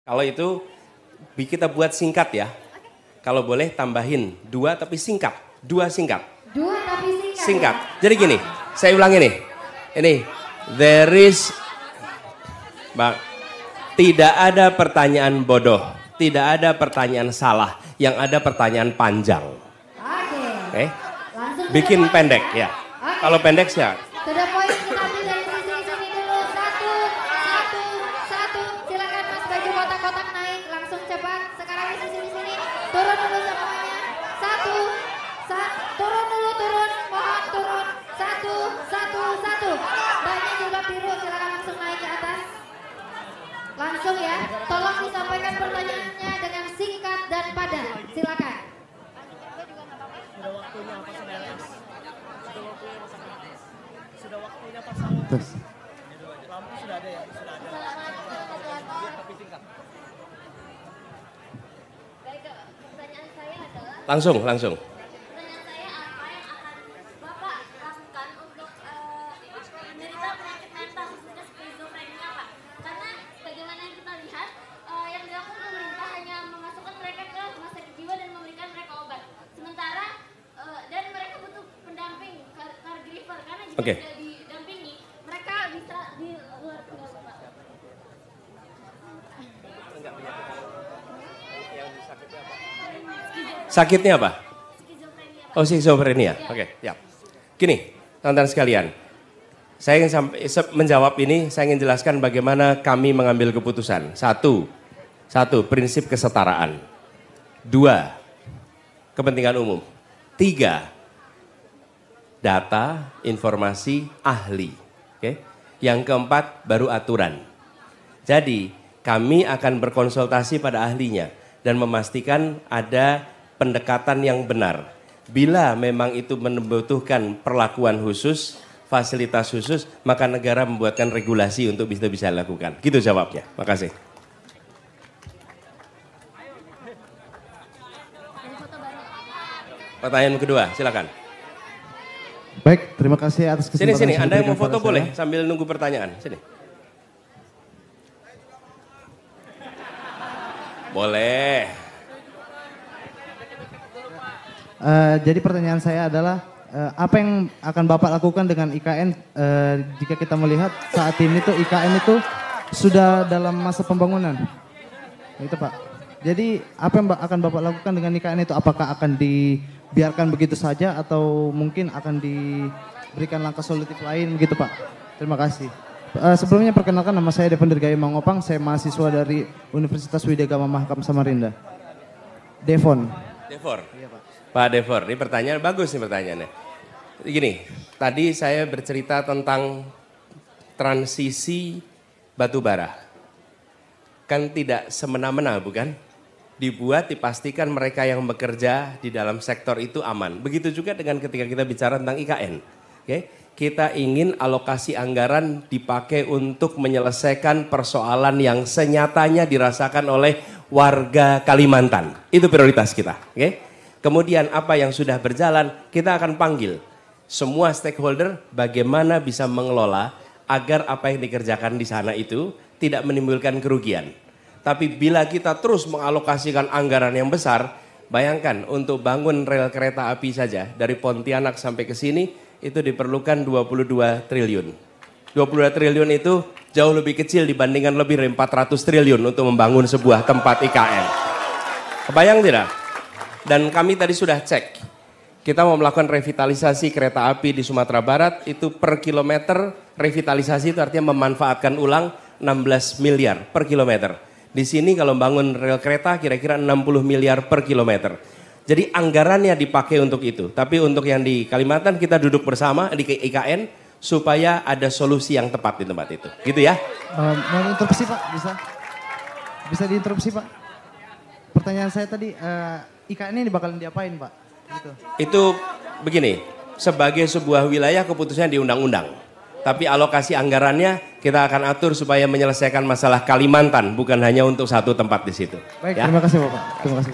Kalau itu kita buat singkat ya. Kalau boleh tambahin 2 tapi singkat. 2 singkat. 2 tapi singkat. Singkat. Jadi gini, saya ulangi nih. Ini, there is, tidak ada pertanyaan bodoh. Tidak ada pertanyaan salah. Yang ada pertanyaan panjang. Oke. Bikin pendek ya. Kalau pendek sih ya. Sudah poin kita ambil dari sini dulu. Satu. Silakan Mas baju kotak-kotak naik. Langsung cepat. Sekarang di sini. Turun dulu semuanya. Turun dulu. Mohon turun. Satu. Banyak juga biru. Silakan langsung naik ke atas. Langsung ya. Tolong disampaikan pertanyaannya dengan singkat dan padat. Silakan. Sudah waktunya Pak Samuel. Sudah waktunya Pak Samuel. Lampu sudah ada ya? Sudah ada. Tapi singkat. Baik, pertanyaan saya adalah Langsung. pertanyaan saya apa yang akan Bapak lakukan untuk menderita penyakit mental khususnya skizofrenia Pak? Karena bagaimana yang kita lihat yang dilakukan pemerintah hanya memasukkan mereka ke rumah sakit jiwa dan memberikan mereka obat. Sementara dan mereka butuh pendamping caregiver karena jika tidak didampingi mereka bisa di luar tinggal Pak. Sakitnya apa? Oh, skizofrenia. Oke, ya. Gini, teman-teman sekalian. Saya ingin menjawab ini, saya ingin jelaskan bagaimana kami mengambil keputusan. Satu, prinsip kesetaraan. 2, kepentingan umum. 3, data, informasi, ahli. Oke. Yang keempat, baru aturan. Jadi, kami akan berkonsultasi pada ahlinya dan memastikan ada pendekatan yang benar. Bila memang itu membutuhkan perlakuan khusus, fasilitas khusus, maka negara membuatkan regulasi untuk bisa dilakukan. Gitu jawabnya. Makasih. Pertanyaan kedua, silakan. Baik, terima kasih atas kesempatan. Sini, Anda yang mau foto boleh sambil nunggu pertanyaan. Sini. Boleh. Jadi pertanyaan saya adalah apa yang akan Bapak lakukan dengan IKN jika kita melihat saat ini tuh IKN itu sudah dalam masa pembangunan. Itu Pak. Jadi apa yang akan Bapak lakukan dengan IKN itu? Apakah akan dibiarkan begitu saja atau mungkin akan diberikan langkah solutif lain begitu Pak? Terima kasih. Sebelumnya perkenalkan nama saya Devon Dirgayu Mangopang, saya mahasiswa dari Universitas Widya Gama Mahakam Samarinda. Devon. Iya, Pak Devor, ini pertanyaan bagus nih pertanyaannya. Gini, tadi saya bercerita tentang transisi batu bara. Kan tidak semena-mena bukan? Dibuat, dipastikan mereka yang bekerja di dalam sektor itu aman. Begitu juga dengan ketika kita bicara tentang IKN. Oke? Kita ingin alokasi anggaran dipakai untuk menyelesaikan persoalan yang senyatanya dirasakan oleh warga Kalimantan. Itu prioritas kita. Oke? Kemudian apa yang sudah berjalan kita akan panggil semua stakeholder bagaimana bisa mengelola agar apa yang dikerjakan di sana itu tidak menimbulkan kerugian. Tapi bila kita terus mengalokasikan anggaran yang besar, bayangkan untuk bangun rel kereta api saja dari Pontianak sampai ke sini itu diperlukan 22 triliun. 22 triliun itu jauh lebih kecil dibandingkan lebih dari 400 triliun untuk membangun sebuah tempat IKN. Kebayang tidak? Dan kami tadi sudah cek, kita mau melakukan revitalisasi kereta api di Sumatera Barat, itu per kilometer revitalisasi itu artinya memanfaatkan ulang 16 miliar per kilometer. Di sini kalau bangun rel kereta kira-kira 60 miliar per kilometer. Jadi anggarannya dipakai untuk itu, tapi untuk yang di Kalimantan kita duduk bersama di IKN supaya ada solusi yang tepat di tempat itu. Gitu ya. Mau interupsi Pak, bisa diinterupsi Pak? Pertanyaan saya tadi, IKN ini bakalan diapain Pak? Gitu. Itu begini, sebagai sebuah wilayah keputusannya di undang-undang. Tapi alokasi anggarannya kita akan atur supaya menyelesaikan masalah Kalimantan, bukan hanya untuk satu tempat di situ. Baik, ya? terima kasih Bapak. Terima kasih.